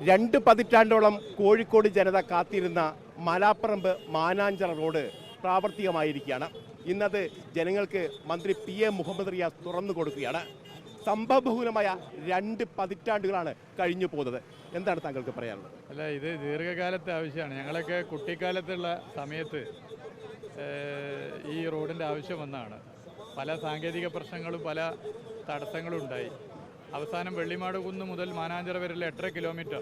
2 പതിറ്റാണ്ടോളം കോഴിക്കോട് ജനത കാത്തിരുന്ന മലാപ്പറമ്പ് മാനാഞ്ചിറ റോഡ് പ്രാവർത്തികമായിരിക്കുകയാണ്. ഇന്നത് ജനങ്ങൾക്ക് മന്ത്രി PM മുഹമ്മദ് റിയാസ് തുറന്നു കൊടുക്കുകയാണ്. സംഭവബഹുലമായ 2 പതിറ്റാണ്ടുകളാണ് കഴിഞ്ഞു പോകുന്നത്. എന്താണ് താങ്കൾക്ക് പറയാനുള്ളത്? അല്ല, ഇത് ദീർഘകാലത്തെ ആവശ്യമാണ്. ഞങ്ങളൊക്കെ കുട്ടിക്കാലത്തുള്ള സമയത്ത് ഈ റോഡിൻ്റെ ആവശ്യം വന്നതാണ്. പല സാങ്കേതിക പ്രശ്നങ്ങളും പല തടസ്സങ്ങളും ഉണ്ടായി. അവസാനം വെള്ളിമാട് കുന്ന് മുതൽ മാനാഞ്ചിറ വരെയുള്ള 8.5 കിലോമീറ്റർ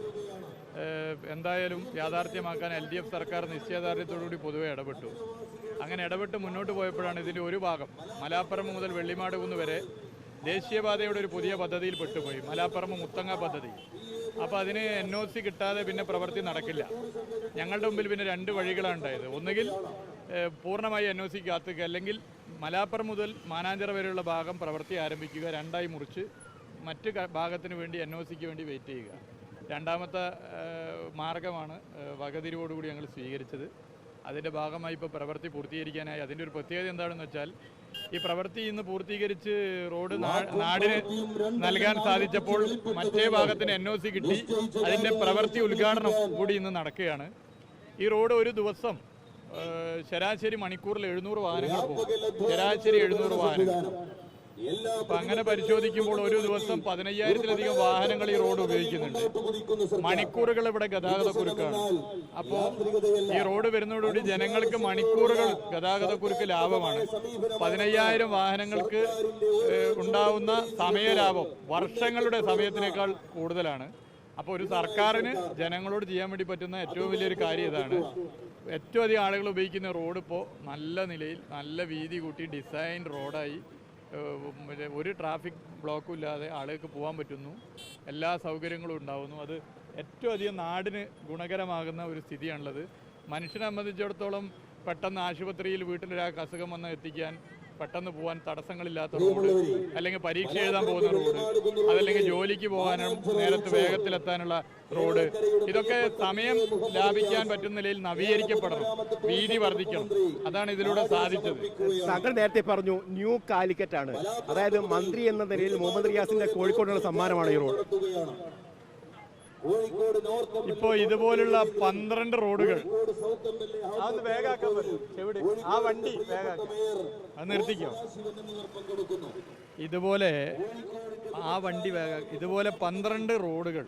എന്തായാലും യാഥാർത്ഥ്യമാക്കാൻ LDF സർക്കാർ നിശ്ചയദാർഢ്യത്തോടുകൂടി പൊതുവെ ഇടപെട്ടു. അങ്ങനെ ഇടപെട്ട് മുന്നോട്ട് പോയപ്പോഴാണ് ഇതിൻ്റെ ഒരു ഭാഗം മലാപ്പറമ്പ് മുതൽ വെള്ളിമാട് കുന്ന് വരെ ദേശീയപാതയുടെ ഒരു പുതിയ പദ്ധതിയിൽ പെട്ടുപോയി, മലാപ്പറമ്പ് മുത്തങ്ങ പദ്ധതി. അപ്പോൾ അതിന് NOC കിട്ടാതെ പിന്നെ പ്രവൃത്തി നടക്കില്ല. ഞങ്ങളുടെ മുമ്പിൽ പിന്നെ 2 വഴികളാണ് ഉണ്ടായത്. ഒന്നുകിൽ പൂർണ്ണമായി NOC കാത്തുക, അല്ലെങ്കിൽ മലാപ്പറമ്പ് മുതൽ മാനാഞ്ചിറ വരെയുള്ള ഭാഗം പ്രവൃത്തി ആരംഭിക്കുക, 2ആയി മുറിച്ച് മറ്റ് ഭാഗത്തിന് വേണ്ടി NOCക്ക് വേണ്ടി വെയിറ്റ് ചെയ്യുക. രണ്ടാമത്തെ മാർഗമാണ് വകതിരിവോടുകൂടി ഞങ്ങൾ സ്വീകരിച്ചത്. അതിൻ്റെ ഭാഗമായി ഇപ്പോൾ പ്രവൃത്തി പൂർത്തീകരിക്കാനായി. അതിൻ്റെ ഒരു പ്രത്യേകത എന്താണെന്ന് വെച്ചാൽ, ഈ പ്രവൃത്തി ഇന്ന് പൂർത്തീകരിച്ച് റോഡ് നാടിന് നൽകാൻ സാധിച്ചപ്പോൾ മറ്റേ ഭാഗത്തിന് NOC കിട്ടി. അതിൻ്റെ പ്രവൃത്തി ഉദ്ഘാടനം കൂടി ഇന്ന് നടക്കുകയാണ്. ഈ റോഡ് ഒരു ദിവസം ശരാശരി മണിക്കൂറിൽ 700 വാഹനങ്ങൾ പോകും. ശരാശരി 700 വാഹനങ്ങൾ. അപ്പം അങ്ങനെ പരിശോധിക്കുമ്പോൾ ഒരു ദിവസം 15,000-ലധികം വാഹനങ്ങൾ ഈ റോഡ് ഉപയോഗിക്കുന്നുണ്ട്. മണിക്കൂറുകൾ ഇവിടെ ഗതാഗതക്കുരുക്കാണ്. അപ്പോൾ ഈ റോഡ് വരുന്നതോടുകൂടി ജനങ്ങൾക്ക് മണിക്കൂറുകൾ ഗതാഗതക്കുരുക്ക് ലാഭമാണ്. 15,000 വാഹനങ്ങൾക്ക് ഉണ്ടാവുന്ന സമയലാഭം വർഷങ്ങളുടെ സമയത്തിനേക്കാൾ കൂടുതലാണ്. അപ്പോൾ ഒരു സർക്കാരിന് ജനങ്ങളോട് ചെയ്യാൻ വേണ്ടി പറ്റുന്ന ഏറ്റവും വലിയൊരു കാര്യം ഇതാണ്. ഏറ്റവും അധികം ആളുകൾ ഉപയോഗിക്കുന്ന റോഡ് ഇപ്പോൾ നല്ല നിലയിൽ നല്ല വീതി കൂട്ടി ഡിസൈൻ റോഡായി ഒരു ട്രാഫിക് ബ്ലോക്കും ഇല്ലാതെ ആളുകൾക്ക് പോകാൻ പറ്റുന്നു. എല്ലാ സൗകര്യങ്ങളും ഉണ്ടാവുന്നു. അത് ഏറ്റവും അധികം നാടിന് ഗുണകരമാകുന്ന ഒരു സ്ഥിതിയാണുള്ളത്. മനുഷ്യനെ സംബന്ധിച്ചിടത്തോളം പെട്ടെന്ന് ആശുപത്രിയിൽ വീട്ടിലൊരാൾക്ക് അസുഖം വന്ന് എത്തിക്കാൻ പെട്ടെന്ന് പോകാൻ തടസ്സങ്ങളില്ലാത്ത റോഡ്, അല്ലെങ്കിൽ പരീക്ഷ എഴുതാൻ പോകുന്ന റോഡ്, അതല്ലെങ്കിൽ ജോലിക്ക് പോകാനും നേരത്തെ വേഗത്തിലെത്താനുള്ള റോഡ്, ഇതൊക്കെ സമയം ലാഭിക്കാൻ പറ്റുന്ന നിലയിൽ നവീകരിക്കപ്പെടണം, വീതി വർദ്ധിക്കണം. അതാണ് ഇതിലൂടെ സാധിച്ചത്. താങ്കൾ നേരത്തെ പറഞ്ഞു ന്യൂ കാലിക്കറ്റ് ആണ്, അതായത് മന്ത്രി എന്ന നിലയിൽ മുഹമ്മദ് റിയാസിന്റെ കോഴിക്കോടുള്ള സമ്മാനമാണ് ഈ റോഡ്. ഇപ്പോൾ ഇതുപോലുള്ള 12 റോഡുകൾ അത് നിർത്തിക്കോ. ഇതുപോലെ ആ വണ്ടി ഇതുപോലെ 12 റോഡുകൾ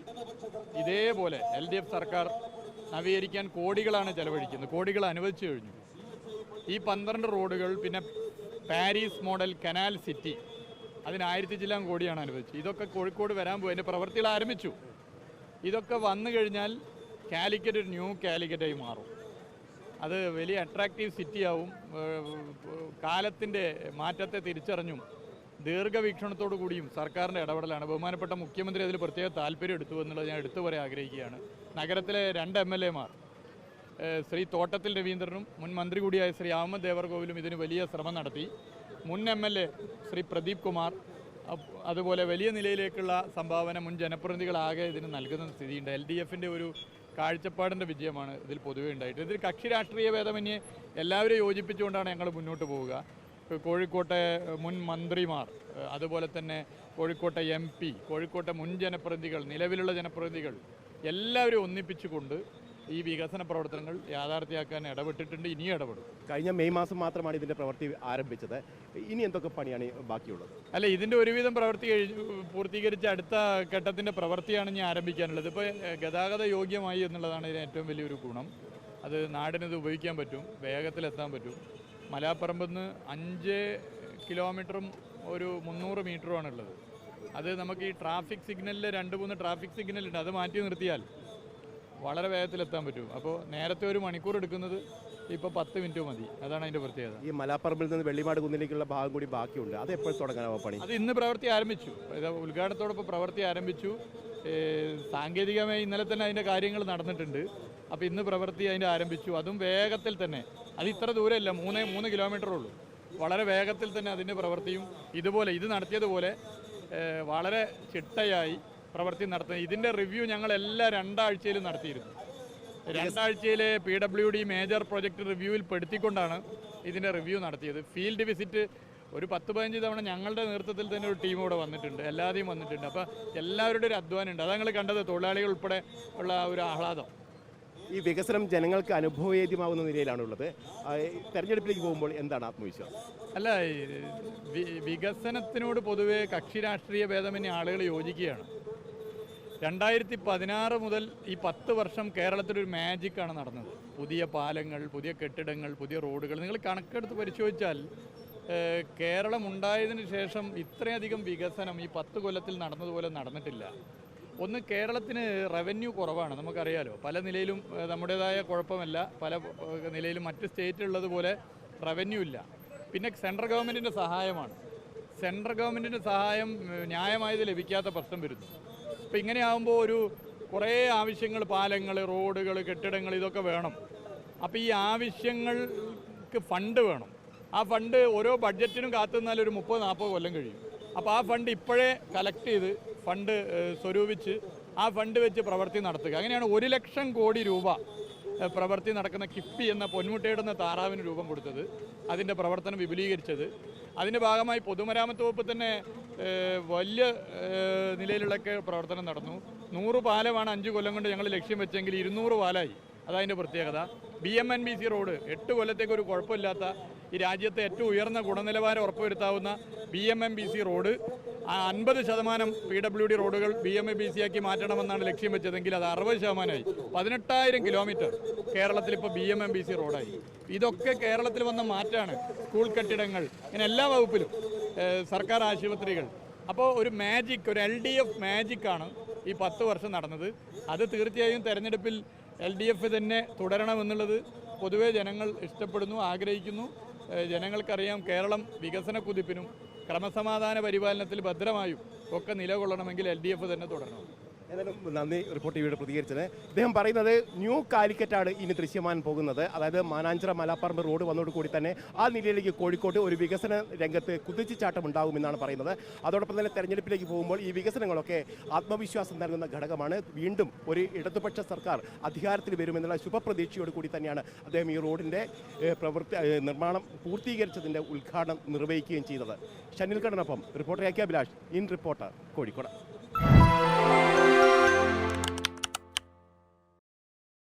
ഇതേപോലെ LDF സർക്കാർ നവീകരിക്കാൻ കോടികളാണ് ചെലവഴിക്കുന്നത്. കോടികൾ അനുവദിച്ചു കഴിഞ്ഞു. ഈ 12 റോഡുകൾ, പിന്നെ പാരീസ് മോഡൽ കനാൽ സിറ്റി, അതിന് 1000 ചില്ലാൻ കോടിയാണ് അനുവദിച്ചത്. ഇതൊക്കെ കോഴിക്കോട് വരാൻ പോയി. അതിൻ്റെ പ്രവൃത്തികൾ ആരംഭിച്ചു. ഇതൊക്കെ വന്നു കഴിഞ്ഞാൽ കാലിക്കറ്റ് ഒരു ന്യൂ കാലിക്കറ്റായി മാറും. അത് വലിയ അട്രാക്റ്റീവ് സിറ്റിയാവും. കാലത്തിൻ്റെ മാറ്റത്തെ തിരിച്ചറിഞ്ഞും ദീർഘവീക്ഷണത്തോടു കൂടിയും സർക്കാരിൻ്റെ ഇടപെടലാണ്. ബഹുമാനപ്പെട്ട മുഖ്യമന്ത്രി അതിൽ പ്രത്യേക താല്പര്യം എടുത്തു എന്നുള്ളത് ഞാൻ എടുത്തു പറയാൻ ആഗ്രഹിക്കുകയാണ്. നഗരത്തിലെ 2 MLA-മാർ, ശ്രീ തോട്ടത്തിൽ രവീന്ദ്രനും മുൻ മന്ത്രി കൂടിയായ ശ്രീ അഹമ്മദ് ദേവർകോവിലും ഇതിന് വലിയ ശ്രമം നടത്തി. മുൻ MLA ശ്രീ പ്രദീപ് കുമാർ, അതുപോലെ വലിയ നിലയിലേക്കുള്ള സംഭാവന മുൻ ജനപ്രതിനിധികളാകെ ഇതിന് നൽകുന്ന സ്ഥിതിയുണ്ട്. LDF-ൻ്റെ ഒരു കാഴ്ചപ്പാടിൻ്റെ വിജയമാണ് ഇതിൽ പൊതുവേ ഉണ്ടായിട്ട്. ഇതിൽ കക്ഷി രാഷ്ട്രീയ ഭേദമന്യേ എല്ലാവരെയും യോജിപ്പിച്ചുകൊണ്ടാണ് ഞങ്ങൾ മുന്നോട്ട് പോവുക. കോഴിക്കോട്ടെ മുൻ മന്ത്രിമാർ, അതുപോലെ തന്നെ കോഴിക്കോട്ടെ MP, കോഴിക്കോട്ടെ മുൻ ജനപ്രതിനിധികൾ, നിലവിലുള്ള ജനപ്രതിനിധികൾ എല്ലാവരും ഒന്നിപ്പിച്ചുകൊണ്ട് ഈ വികസന പ്രവർത്തനങ്ങൾ യാഥാർത്ഥ്യമാക്കാൻ ഇടപെട്ടിട്ടുണ്ട്. ഇനിയും ഇടപെടും. കഴിഞ്ഞ മെയ് മാസം മാത്രമാണ് ഇതിൻ്റെ പ്രവൃത്തി ആരംഭിച്ചത്. ഇനി എന്തൊക്കെ പണിയാണ് ബാക്കിയുള്ളത്? അല്ല, ഇതിൻ്റെ ഒരുവിധം പ്രവൃത്തി പൂർത്തീകരിച്ച് അടുത്ത ഘട്ടത്തിൻ്റെ പ്രവൃത്തിയാണ് ഇനി ആരംഭിക്കാനുള്ളത്. ഇപ്പോൾ ഗതാഗത യോഗ്യമായി എന്നുള്ളതാണ് ഇതിന് ഏറ്റവും വലിയൊരു ഗുണം. അത് നാടിനത് ഉപയോഗിക്കാൻ പറ്റും, വേഗത്തിലെത്താൻ പറ്റും. മലാപ്പറമ്പിൽ നിന്ന് 5 കിലോമീറ്ററും ഒരു 300 മീറ്ററുമാണുള്ളത്. അത് നമുക്ക് ഈ ട്രാഫിക് സിഗ്നലിൽ 2-3 ട്രാഫിക് സിഗ്നലുണ്ട്. അത് മാറ്റി നിർത്തിയാൽ വളരെ വേഗത്തിലെത്താൻ പറ്റും. അപ്പോൾ നേരത്തെ 1 മണിക്കൂർ എടുക്കുന്നത് ഇപ്പോൾ 10 മിനിറ്റ് മതി. അതാണ് അതിൻ്റെ പ്രത്യേകത. ഈ മലാപ്പറമ്പിൽ നിന്ന് വെള്ളിമാട് കുന്നിലേക്കുള്ള ഭാഗം കൂടി ബാക്കിയുണ്ട്. അത് എപ്പോൾ തുടങ്ങാനാവും പണി? അത് ഇന്ന് പ്രവൃത്തി ആരംഭിച്ചു. ഉദ്ഘാടനത്തോടൊപ്പം പ്രവൃത്തി ആരംഭിച്ചു. സാങ്കേതികമായി ഇന്നലെ തന്നെ അതിൻ്റെ കാര്യങ്ങൾ നടന്നിട്ടുണ്ട്. അപ്പോൾ ഇന്ന് പ്രവൃത്തി അതിൻ്റെ ആരംഭിച്ചു. അതും വേഗത്തിൽ തന്നെ. അത് ഇത്ര ദൂരമല്ല, 3 കിലോമീറ്റർ ഉള്ളൂ. വളരെ വേഗത്തിൽ തന്നെ അതിൻ്റെ പ്രവൃത്തിയും ഇതുപോലെ ഇത് നടത്തിയതുപോലെ വളരെ ചിട്ടയായി പ്രവൃത്തി നടത്തുന്നത്. ഇതിൻ്റെ റിവ്യൂ ഞങ്ങൾ എല്ലാ 2 ആഴ്ചയിലും നടത്തിയിരുന്നു. 2 ആഴ്ചയിലെ PWD മേജർ പ്രൊജക്ട് റിവ്യൂവിൽ പെടുത്തിക്കൊണ്ടാണ് ഇതിൻ്റെ റിവ്യൂ നടത്തിയത്. ഫീൽഡ് വിസിറ്റ് ഒരു 10-15 തവണ ഞങ്ങളുടെ നേതൃത്വത്തിൽ തന്നെ ഒരു ടീം ഇവിടെ വന്നിട്ടുണ്ട്, എല്ലാവരെയും വന്നിട്ടുണ്ട്. അപ്പോൾ എല്ലാവരുടെ ഒരു അധ്വാനമുണ്ട്. അതാണ് നിങ്ങൾ കണ്ടത്, തൊഴിലാളികൾ ഉൾപ്പെടെ ഉള്ള ഒരു ആഹ്ലാദം. ഈ വികസനം ജനങ്ങൾക്ക് അനുഭവവേദ്യമാവുന്ന നിലയിലാണുള്ളത്. തെരഞ്ഞെടുപ്പിലേക്ക് പോകുമ്പോൾ എന്താണ് ആത്മവിശ്വാസം? അല്ല, വികസനത്തിനോട് പൊതുവെ കക്ഷി രാഷ്ട്രീയ ഭേദമന്യേ ആളുകൾ യോജിക്കുകയാണ്. 2016 മുതൽ ഈ 10 വർഷം കേരളത്തിലൊരു മാജിക്കാണ് നടന്നത്. പുതിയ പാലങ്ങൾ, പുതിയ കെട്ടിടങ്ങൾ, പുതിയ റോഡുകൾ. നിങ്ങൾ കണക്കെടുത്ത് പരിശോധിച്ചാൽ കേരളം ഉണ്ടായതിനു ശേഷം ഇത്രയധികം വികസനം ഈ 10 കൊല്ലത്തിൽ നടന്നതുപോലെ നടന്നിട്ടില്ല. ഒന്ന്, കേരളത്തിന് റവന്യൂ കുറവാണ്, നമുക്കറിയാലോ. പല നിലയിലും നമ്മുടേതായ കുഴപ്പമല്ല, പല നിലയിലും മറ്റ് സ്റ്റേറ്റിലുള്ളതുപോലെ റവന്യൂ ഇല്ല. പിന്നെ സെൻട്രൽ ഗവൺമെൻറ്റിൻ്റെ സഹായമാണ്. സെൻട്രൽ ഗവൺമെൻറ്റിൻ്റെ സഹായം ന്യായമായത് ലഭിക്കാത്ത പ്രശ്നം വരുന്നു. അപ്പോൾ ഇങ്ങനെയാകുമ്പോൾ കുറേ ആവശ്യങ്ങൾ, പാലങ്ങൾ, റോഡുകൾ, കെട്ടിടങ്ങൾ, ഇതൊക്കെ വേണം. അപ്പോൾ ഈ ആവശ്യങ്ങൾക്ക് ഫണ്ട് വേണം. ആ ഫണ്ട് ഓരോ ബഡ്ജറ്റിനും കാത്തുനിന്നാൽ ഒരു 30-40 കൊല്ലം കഴിയും. അപ്പോൾ ആ ഫണ്ട് ഇപ്പോഴേ കളക്ട് ചെയ്ത് ഫണ്ട് സ്വരൂപിച്ച് ആ ഫണ്ട് വെച്ച് പ്രവൃത്തി നടത്തുക. അങ്ങനെയാണ് 1 ലക്ഷം കോടി രൂപ പ്രവൃത്തി നടക്കുന്ന കിഫ്ബി എന്ന പൊന്മുട്ടയിടുന്ന താറാവിന് രൂപം കൊടുത്തത്, അതിൻ്റെ പ്രവർത്തനം വിപുലീകരിച്ചത്. അതിൻ്റെ ഭാഗമായി പൊതുമരാമത്ത് വകുപ്പ് തന്നെ വലിയ നിലയിലുള്ളൊക്കെ പ്രവർത്തനം നടന്നു. 100 പാലമാണ് 5 കൊല്ലം കൊണ്ട് ഞങ്ങൾ ലക്ഷ്യം വെച്ചെങ്കിൽ 200 പാലായി. അതതിൻ്റെ പ്രത്യേകത. BMNBC റോഡ് 8 കൊല്ലത്തേക്ക് ഒരു കുഴപ്പമില്ലാത്ത, ഈ രാജ്യത്തെ ഏറ്റവും ഉയർന്ന ഗുണനിലവാരം ഉറപ്പുവരുത്താവുന്ന BMNBC റോഡ് 50% PWD റോഡുകൾ BMNBC ആക്കി മാറ്റണമെന്നാണ് ലക്ഷ്യം വെച്ചതെങ്കിൽ അത് 60%ആയി. 18,000 കിലോമീറ്റർ കേരളത്തിൽ ഇപ്പോൾ BMNBC റോഡായി. ഇതൊക്കെ കേരളത്തിൽ വന്ന മാറ്റമാണ്. സ്കൂൾ കെട്ടിടങ്ങൾ, ഇങ്ങനെ എല്ലാ വകുപ്പിലും, സർക്കാർ ആശുപത്രികൾ. അപ്പോൾ ഒരു മാജിക്, ഒരു LDF മാജിക്കാണ് ഈ 10 വർഷം നടന്നത്. അത് തീർച്ചയായും തെരഞ്ഞെടുപ്പിൽ LDF തന്നെ തുടരണമെന്നുള്ളത് പൊതുവെ ജനങ്ങൾ ഇഷ്ടപ്പെടുന്നു, ആഗ്രഹിക്കുന്നു. ജനങ്ങൾക്കറിയാം, കേരളം വികസന കുതിപ്പിനും ക്രമസമാധാന പരിപാലനത്തിൽ ഭദ്രമായും ഒക്കെ നിലകൊള്ളണമെങ്കിൽ LDF തന്നെ തുടരണം. ഏതായാലും നന്ദി റിപ്പോർട്ട് ടിവിയോട് പ്രതികരിച്ചത്. ഇദ്ദേഹം പറയുന്നത് ന്യൂ കാലിക്കറ്റാണ് ഇനി ദൃശ്യമാൻ പോകുന്നത്. അതായത് മാനാഞ്ചിറ മലാപ്പറമ്പ് റോഡ് വന്നതോടുകൂടി തന്നെ ആ നിലയിലേക്ക് കോഴിക്കോട് ഒരു വികസന രംഗത്ത് കുതിച്ചുചാട്ടം ഉണ്ടാകുമെന്നാണ് പറയുന്നത്. അതോടൊപ്പം തന്നെ തെരഞ്ഞെടുപ്പിലേക്ക് പോകുമ്പോൾ ഈ വികസനങ്ങളൊക്കെ ആത്മവിശ്വാസം നൽകുന്ന ഘടകമാണ്. വീണ്ടും ഒരു ഇടതുപക്ഷ സർക്കാർ അധികാരത്തിൽ വരുമെന്നുള്ള ശുഭപ്രതീക്ഷയോട് കൂടി തന്നെയാണ് അദ്ദേഹം ഈ റോഡിൻ്റെ നിർമ്മാണം പൂർത്തീകരിച്ചതിൻ്റെ ഉദ്ഘാടനം നിർവഹിക്കുകയും ചെയ്തത്. ഷനിൽ കണ്ണനൊപ്പം reporter AK Abhilash, in reporter, Kozhikode.